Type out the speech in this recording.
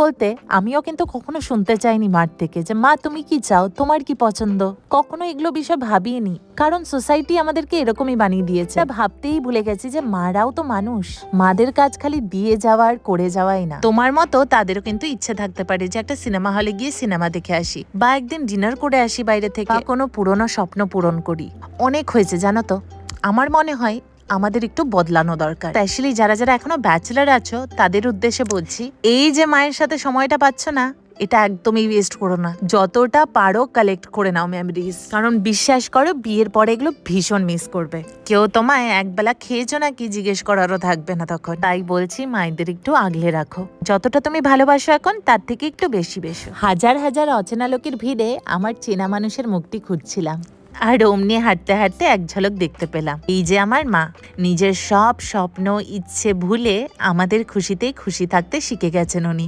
বলতে আমিও কিন্তু কখনো শুনতে চাইনি মার থেকে যে মা তুমি কি চাও, তোমার কি পছন্দ, কখনো এগুলো বিষয় ভাবিনি। কারণ সোসাইটি আমাদেরকে এরকমই বানিয়ে দিয়েছে। ভাবতেই ভুলে গেছি যে মারাও তো মানুষ, মাদের কাজ খালি দিয়ে যাওয়ার করে যাওয়াই না। তোমার মতো তাদেরও কিন্তু ইচ্ছে থাকতে পারে যে একটা সিনেমা হলে গিয়ে সিনেমা দেখে আসি, বা একদিন ডিনার করে আসি বাইরে থেকে, বা কোনো পুরনো স্বপ্ন পূরণ করি। অনেক হয়েছে জানো তো, আমার মনে হয় আমাদের একটু বদলানো দরকার। স্পেশালি যারা যারা এখনো ব্যাচেলার আছো তাদের উদ্দেশ্যে বলছি, এই যে মায়ের সাথে সময়টা পাচ্ছ না, এটা একদমই ওয়েস্ট করো না। যতটা পারো কালেক্ট করে নাও মেমোরিজ, কারণ বিশ্বাস করো বিয়ের পরে এগুলো ভীষণ মিস করবে। কেউ তোমায় একবেলা খেয়েছো নাকি জিজ্ঞেস করারও থাকবে না তখন। তাই বলছি মায়েদের একটু আগলে রাখো, যতটা তুমি ভালোবাসো এখন তার থেকে একটু বেশি বেশি। হাজার হাজার অচেনা লোকের ভিড়ে আমার চেনা মানুষের মুক্তি খুঁজছিলাম, আর অমনি হাঁটতে হাঁটতে এক ঝলক দেখতে পেলাম এই যে আমার মা নিজের সব স্বপ্ন ইচ্ছে ভুলে আমাদের খুশিতেই খুশি থাকতে শিখে গেছেন উনি।